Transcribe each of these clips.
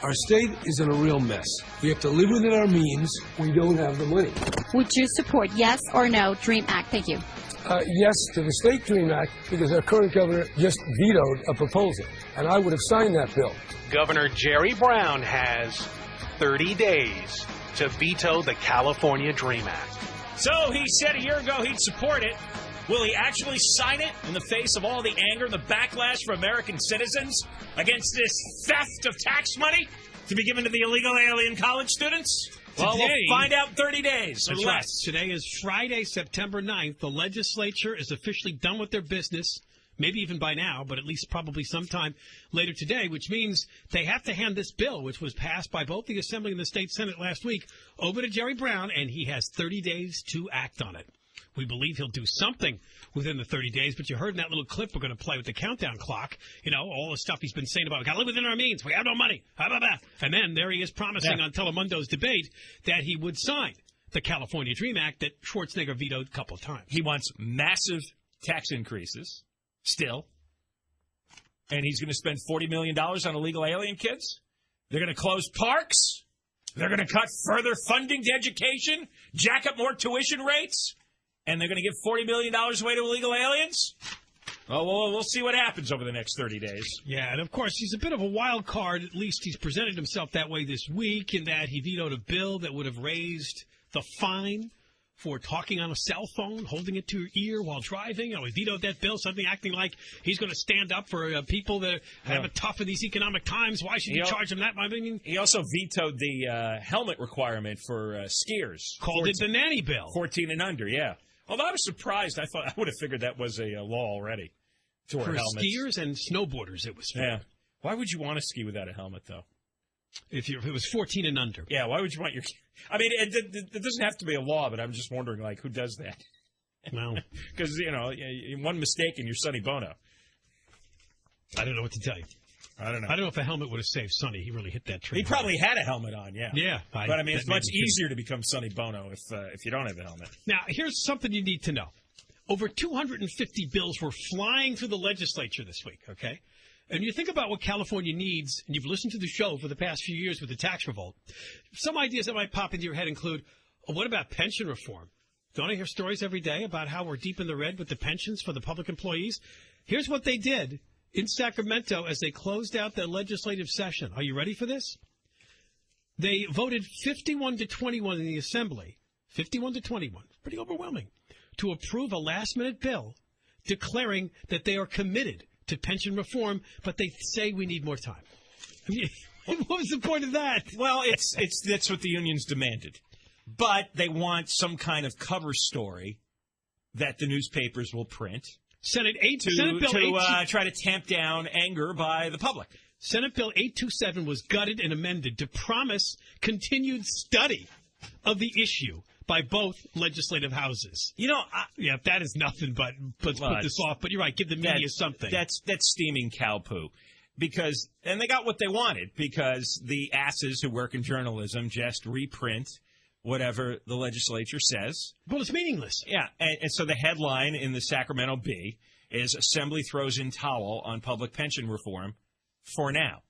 Our state is in a real mess. We have to live within our means. We don't have the money. Would you support yes or no DREAM Act? Thank you. Yes to the State DREAM Act because our current governor just vetoed a proposal, and I would have signed that bill. Governor Jerry Brown has 30 days to veto the California DREAM Act. So he said a year ago he'd support it. Will he actually sign it in the face of all the anger and the backlash from American citizens against this theft of tax money to be given to the illegal alien college students? Well, we'll find out in 30 days or less. Right. Today is Friday, September 9th. The legislature is officially done with their business, maybe even by now, but at least probably sometime later today, which means they have to hand this bill, which was passed by both the Assembly and the State Senate last week, over to Jerry Brown, and he has 30 days to act on it. We believe he'll do something within the 30 days, but you heard in that little clip we're going to play with the countdown clock, you know, all the stuff he's been saying about, we got to live within our means, we have no money, blah, blah, blah. And then there he is promising on Telemundo's debate that he would sign the California DREAM Act that Schwarzenegger vetoed a couple of times. He wants massive tax increases, still, and he's going to spend $40 million on illegal alien kids. They're going to close parks. They're going to cut further funding to education, jack up more tuition rates. And they're going to give $40 million away to illegal aliens? Oh, we'll see what happens over the next 30 days. Yeah, and of course, he's a bit of a wild card. At least he's presented himself that way this week in that he vetoed a bill that would have raised the fine for talking on a cell phone, holding it to your ear while driving. You know, he vetoed that bill, suddenly acting like he's going to stand up for people that have it tough in these economic times. Why should you charge them that? I mean, he also vetoed the helmet requirement for skiers. Called it the nanny bill. 14 and under, yeah. Although I was surprised. I would have figured that was a law already. To wear helmets. Skiers and snowboarders, it was for. Yeah. Why would you want to ski without a helmet, though? If it was 14 and under. Yeah, why would you want your... I mean, it doesn't have to be a law, but I'm just wondering, like, who does that? Well... Because, you know, one mistake and you're Sonny Bono. I don't know what to tell you. I don't know. I don't know if a helmet would have saved Sonny. He really hit that tree. He probably had a helmet on, yeah. Yeah. But, I mean, it's much easier to become Sonny Bono if you don't have a helmet. Now, here's something you need to know. Over 250 bills were flying through the legislature this week, okay? And you think about what California needs, and you've listened to the show for the past few years with the tax revolt. Some ideas that might pop into your head include, what about pension reform? Don't I hear stories every day about how we're deep in the red with the pensions for the public employees? Here's what they did in Sacramento as they closed out their legislative session. Are you ready for this? They voted 51 to 21 in the Assembly, 51 to 21, pretty overwhelming, to approve a last-minute bill declaring that they are committed to pension reform, but they say we need more time. I mean, what was the point of that? Well, that's what the unions demanded. But they want some kind of cover story that the newspapers will print. Senate Bill try to tamp down anger by the public. Senate Bill 827 was gutted and amended to promise continued study of the issue by both legislative houses. You know, that is nothing but let's put this off. But you're right, give the media something. That's steaming cow poo. And they got what they wanted because the asses who work in journalism just reprint whatever the legislature says. Well, it's meaningless. Yeah, and so the headline in the Sacramento Bee is Assembly throws in towel on public pension reform for now.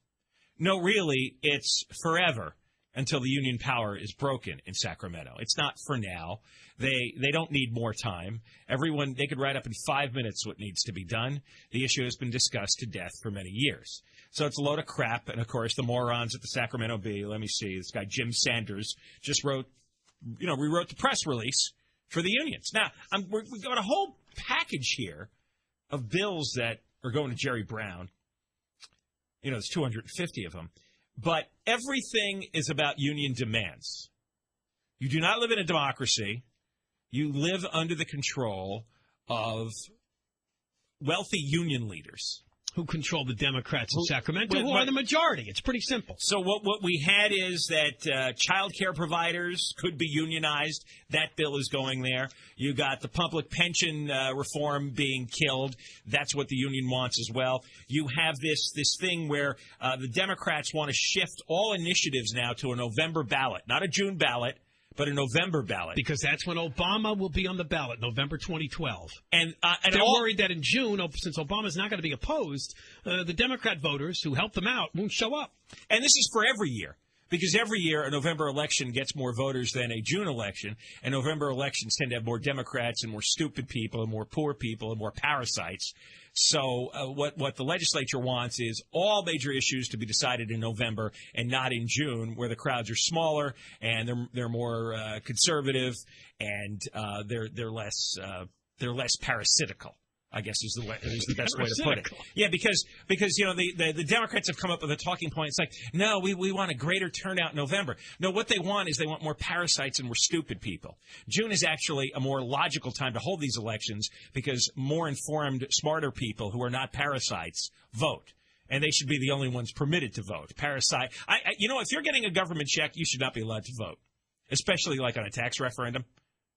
No, really, it's forever until the union power is broken in Sacramento. It's not for now. They don't need more time. They could write up in 5 minutes what needs to be done. The issue has been discussed to death for many years. So it's a load of crap. And, of course, the morons at the Sacramento Bee, let me see, this guy Jim Sanders just rewrote the press release for the unions. Now, we've got a whole package here of bills that are going to Jerry Brown. You know, there's 250 of them. But everything is about union demands. You do not live in a democracy. You live under the control of wealthy union leaders. Who control the Democrats in Sacramento, who are the majority. It's pretty simple. So what we had is that child care providers could be unionized. That bill is going there. You got the public pension reform being killed. That's what the union wants as well. You have this thing where the Democrats want to shift all initiatives now to a November ballot, not a June ballot, but a November ballot. Because that's when Obama will be on the ballot, November 2012. And they're worried that in June, since Obama's not going to be opposed, the Democrat voters who helped them out won't show up. And this is for every year. Because every year a November election gets more voters than a June election, and November elections tend to have more Democrats and more stupid people and more poor people and more parasites. So what the legislature wants is all major issues to be decided in November and not in June, where the crowds are smaller and they're more conservative and they're less parasitical, I guess is the best way to put it. Yeah, because the Democrats have come up with a talking point. It's like, no, we want a greater turnout in November. No, what they want is they want more parasites and more stupid people. June is actually a more logical time to hold these elections because more informed, smarter people who are not parasites vote. And they should be the only ones permitted to vote. Parasite. If you're getting a government check, you should not be allowed to vote, especially like on a tax referendum.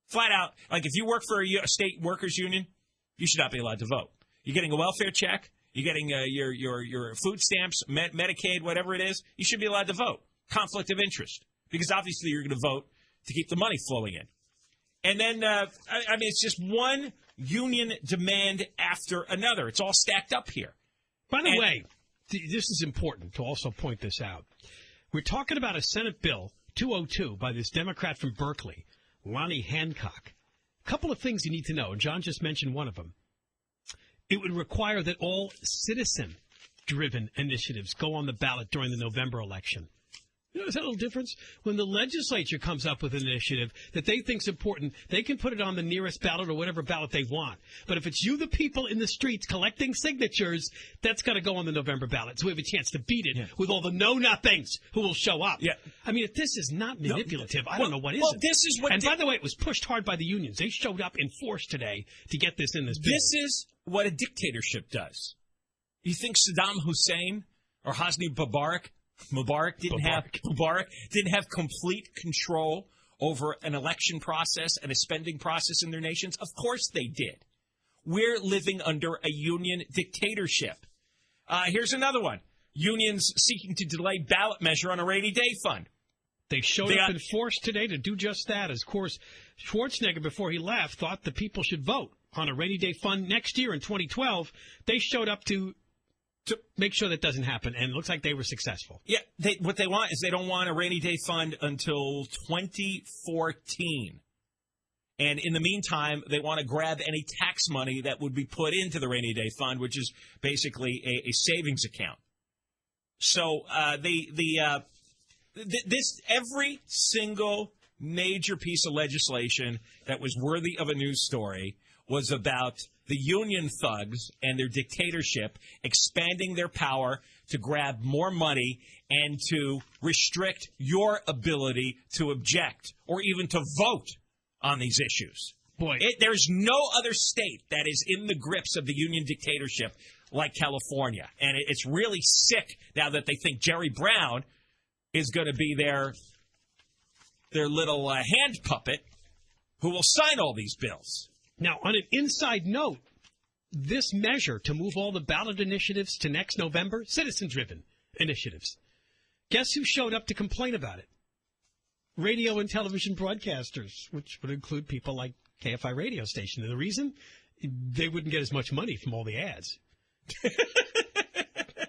Flat out, like if you work for a state workers union, you should not be allowed to vote. You're getting a welfare check. You're getting your food stamps, Medicaid, whatever it is. You should be allowed to vote. Conflict of interest. Because obviously you're going to vote to keep the money flowing in. And then, it's just one union demand after another. It's all stacked up here. By the way, this is important to also point this out. We're talking about a Senate Bill 202 by this Democrat from Berkeley, Lonnie Hancock. Couple of things you need to know, and John just mentioned one of them. It would require that all citizen-driven initiatives go on the ballot during the November election. You notice that little difference? When the legislature comes up with an initiative that they think is important, they can put it on the nearest ballot or whatever ballot they want. But if it's you, the people in the streets collecting signatures, that's got to go on the November ballot. So we have a chance to beat it with all the know-nothings who will show up. Yeah. I mean, if this is not manipulative, I don't know what is. Well, this is what. And by the way, it was pushed hard by the unions. They showed up in force today to get this in this bill. This is what a dictatorship does. You think Saddam Hussein or Hosni Mubarak didn't have complete control over an election process and a spending process in their nations? Of course they did. We're living under a union dictatorship. Here's another one. Unions seeking to delay ballot measure on a rainy day fund. They showed up in force today to do just that. As, of course, Schwarzenegger, before he left, thought the people should vote on a rainy day fund next year in 2012. They showed up to make sure that doesn't happen, and it looks like they were successful. Yeah, what they want is they don't want a rainy day fund until 2014. And in the meantime, they want to grab any tax money that would be put into the rainy day fund, which is basically a savings account. So every single major piece of legislation that was worthy of a news story was about the union thugs and their dictatorship expanding their power to grab more money and to restrict your ability to object or even to vote on these issues. Boy, there's no other state that is in the grips of the union dictatorship like California. And it's really sick now that they think Jerry Brown is going to be their little hand puppet who will sign all these bills. Now, on an inside note, this measure to move all the ballot initiatives to next November, citizen-driven initiatives, guess who showed up to complain about it? Radio and television broadcasters, which would include people like KFI radio station. And the reason? They wouldn't get as much money from all the ads.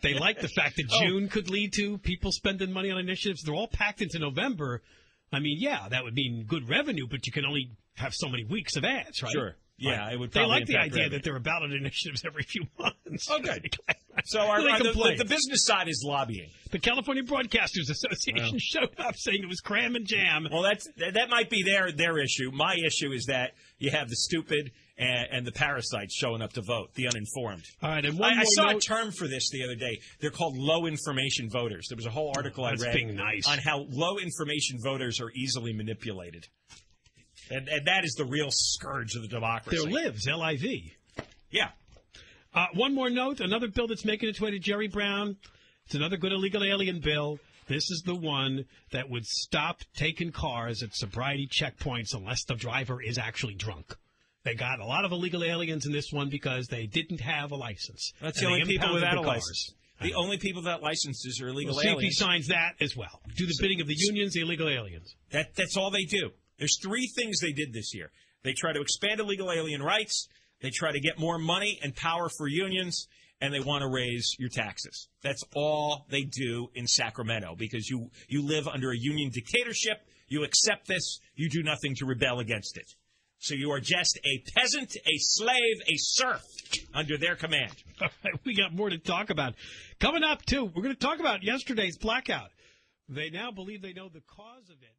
They like the fact that June could lead to people spending money on initiatives. They're all packed into November. I mean, yeah, that would mean good revenue, but you can only have so many weeks of ads, right? Sure. Yeah, it would. They like the idea revenue. that there are ballot initiatives every few months. Okay. So the business side is lobbying. The California Broadcasters Association showed up saying it was cram and jam. Well, that might be their issue. My issue is that you have the stupid and the parasites showing up to vote, the uninformed. All right, and I saw a term for this the other day. They're called low information voters. There was a whole article I read being nice. on how low information voters are easily manipulated. And that is the real scourge of the democracy. There lives, L-I-V. Yeah. One more note, another bill that's making its way to Jerry Brown. It's another good illegal alien bill. This is the one that would stop taking cars at sobriety checkpoints unless the driver is actually drunk. They got a lot of illegal aliens in this one because they didn't have a license. That's the only people without a license. The only people that licenses are illegal See if he aliens. signs that as well. Do the bidding of the unions, the illegal aliens. That's all they do. There's three things they did this year. They try to expand illegal alien rights. They try to get more money and power for unions, and they want to raise your taxes. That's all they do in Sacramento because you live under a union dictatorship. You accept this. You do nothing to rebel against it. So you are just a peasant, a slave, a serf under their command. All right, we got more to talk about. Coming up, too, we're going to talk about yesterday's blackout. They now believe they know the cause of it.